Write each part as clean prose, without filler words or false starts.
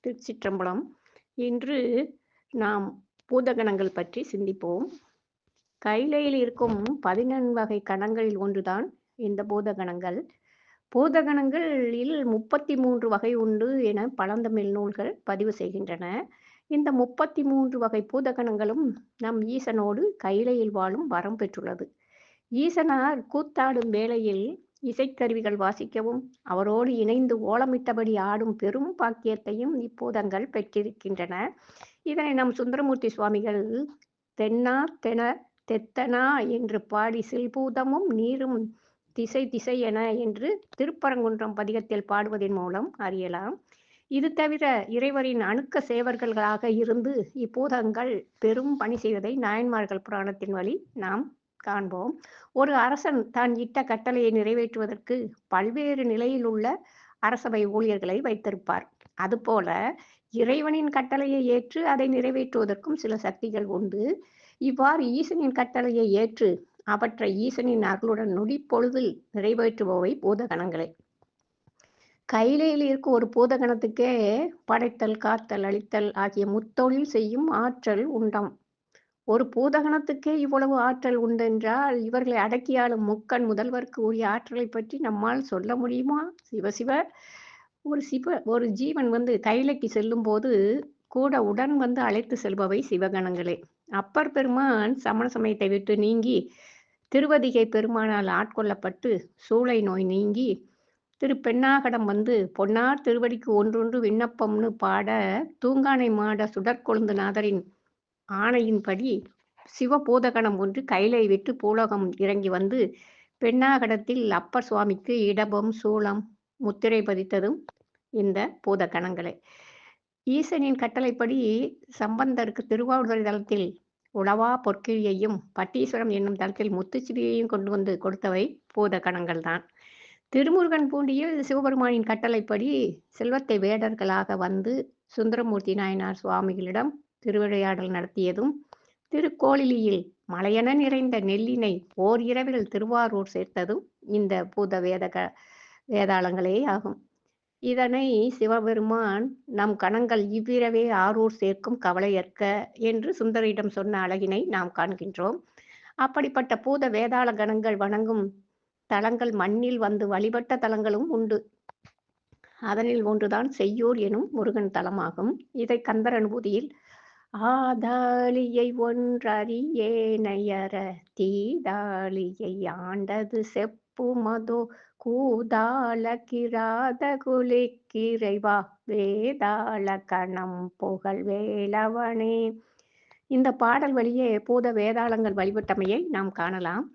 திருச்சிற்றம்பலம். இன்று நாம் பூதகணங்கள் பற்றி சிந்திப்போம். கைலையில் இருக்கும் 14 வகை கணங்களில் ஒன்றுதான் இந்த பூதகணங்கள். பூதகணங்களில் 33 வகை உண்டு என பழந்தமிழ் நூல்கள் பதிவு செய்கின்றன. இந்த 33 வகை பூதகணங்களும் நம் ஈசனோடு கைலையில் வாழும் வரம் பெற்றுள்ளது. ஈசனார் கூத்தாடும் வேளையில் இசைக்கருவிகள் வாசிக்கவும் அவரோடு இணைந்து ஓலமிட்டபடி ஆடும் பெரும் பாக்கியத்தையும் இப்பூதங்கள் பெற்றிருக்கின்றன. இதனை நம் சுந்தரமூர்த்தி சுவாமிகள் தென்னா தென தெத்தனா என்று பாடி சில்பூதமும் நீரும் திசை திசை என என்று திருப்பரங்குன்றம் பதிகத்தில் பாடுவதன் மூலம் அறியலாம். இது தவிர இறைவரின் அணுக்க சேவர்களாக இருந்து இப்பூதங்கள் பெரும் பணி செய்வதை நாயன்மார்கள் புராணத்தின் வழி நாம் காண்போம். ஒரு அரசன் தான் இட்ட கட்டளையை நிறைவேற்றுவதற்கு பல்வேறு நிலையில் உள்ள அரசவை ஊழியர்களை வைத்திருப்பார். அதுபோல இறைவனின் கட்டளையை ஏற்று அதை நிறைவேற்றுவதற்கும் சில சக்திகள் உண்டு. இவ்வாறு ஈசனின் கட்டளையை ஏற்று அவற்றை ஈசனின் அருளுடன் நொடிப்பொழுதில் நிறைவேற்றுபவை பூதகணங்களே. கைலையில் இருக்கும் ஒரு பூதகணத்துக்கே படைத்தல், காத்தல், அழித்தல் ஆகிய முத்தொழில் செய்யும் ஆற்றல் உண்டாம். ஒரு பூதகணத்துக்கே இவ்வளவு ஆற்றல் உண்டென்றால் இவர்களை அடக்கியாளும் முக்கண் முதல்வருக்கு உரிய ஆற்றலை பற்றி நம்மால் சொல்ல முடியுமா? சிவசிவ ஒரு ஜீவன் கைலைக்கு செல்லும் போது கூட உடன் அழைத்து செல்பவை சிவகணங்களே. அப்பர் பெருமான் சமண சமயத்தை விட்டு நீங்கி திருவதிகை பெருமானால் ஆட்கொள்ளப்பட்டு சூளை நோய் நீங்கி திருப்பெண்ணாகடம் பொன்னார் திருவடிக்கு ஒன்றொன்று விண்ணப்பம்னு பாட தூங்கானை மாட சுடற்கொழுந்து நாதரின் ஆணையின்படி சிவபூதகணம் ஒன்று கைலை விட்டு பூலோகம் இறங்கி பெண்ணாகடத்தில் அப்பர் சுவாமிக்கு இடபம் சூளம் முத்திரை பதித்ததும் இந்த பூதகணங்களே. ஈசனின் கட்டளைப்படி சம்பந்தருக்கு திருவாவூர் தலத்தில் உளவா பொற்கிழியையும் பட்டீஸ்வரம் என்னும் தலத்தில் முத்துச்சிறியையும் கொண்டு கொடுத்தவை பூதகணங்கள் தான். திருமுருகன் பூண்டியில் சிவபெருமானின் கட்டளைப்படி செல்வத்தை வேடர்களாக சுந்தரமூர்த்தி நாயனார் சுவாமிகளிடம் திருவிளையாடல் நடத்தியதும் திருக்கோளிலியில் மலையென நிறைந்த நெல்லினை ஓர் இரவில் திருவாரூர் சேர்த்ததும் இந்த பூத வேதாளங்களே ஆகும். இதனை சிவபெருமான் நம் கணங்கள் இவ்விரவே ஆரூர் சேர்க்கும் கவலையற்க என்று சுந்தரிடம் சொன்ன அழகினை நாம் காண்கின்றோம். அப்படிப்பட்ட பூத வேதாள கணங்கள் வணங்கும் தலங்கள் மண்ணில் வழிபட்ட தலங்களும் உண்டு. அதனில் ஒன்றுதான் செய்யூர் எனும் முருகன் தலமாகும். இதை கந்தர் அனுபூதியில் ஆதாளியை ஒன்றறியேனையற தீதாளியை ஆண்டது செப்புமதோ கூதாள கிராத குலிக்கிறைவா வேதாள கணம் புகழ் வேலவனே. இந்த பாடல் வழியே பூத வேதாளங்கள் வழிபட்டமையை நாம் காணலாம்.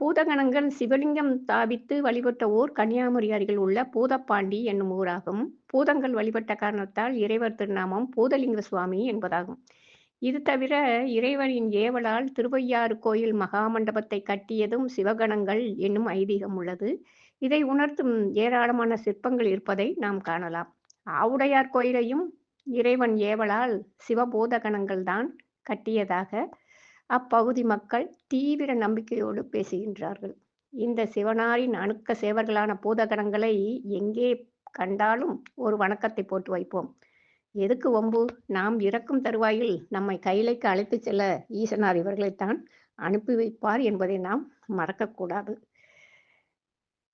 பூதகணங்கள் சிவலிங்கம் தாபித்து வழிபட்ட ஊர் கன்னியாகுமரி அருகில் உள்ள பூதப்பாண்டி என்னும் ஊராகும். பூதங்கள் வழிபட்ட காரணத்தால் இறைவர் திருநாமம் பூதலிங்க சுவாமி என்பதாகும். இது தவிர இறைவனின் ஏவலால் திருவையாறு கோயில் மகாமண்டபத்தை கட்டியதும் சிவகணங்கள் என்னும் ஐதீகம் உள்ளது. இதை உணர்த்தும் ஏராளமான சிற்பங்கள் இருப்பதை நாம் காணலாம். ஆவுடையார் கோயிலையும் இறைவன் ஏவலால் சிவபூதகணங்கள் தான் கட்டியதாக அப்பகுதி மக்கள் தீவிர நம்பிக்கையோடு பேசுகின்றார்கள். இந்த சிவனாரின் அணுக்க சேவர்களான பூதகணங்களை எங்கே கண்டாலும் ஒரு வணக்கத்தை போட்டு வைப்போம். எதுக்கு வம்பு? நாம் இறக்கும் தருவாயில் நம்மை கைலைக்கு அழைத்து செல்ல ஈசனார் இவர்களைத்தான் அனுப்பி வைப்பார் என்பதை நாம் மறக்கக்கூடாது.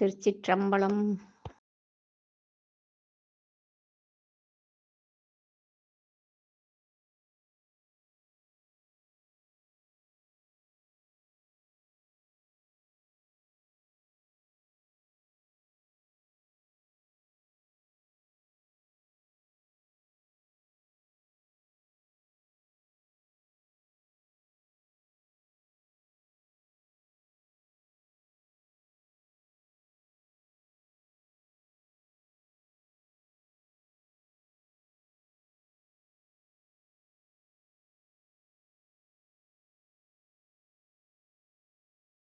திருச்சிற்றம்பலம்.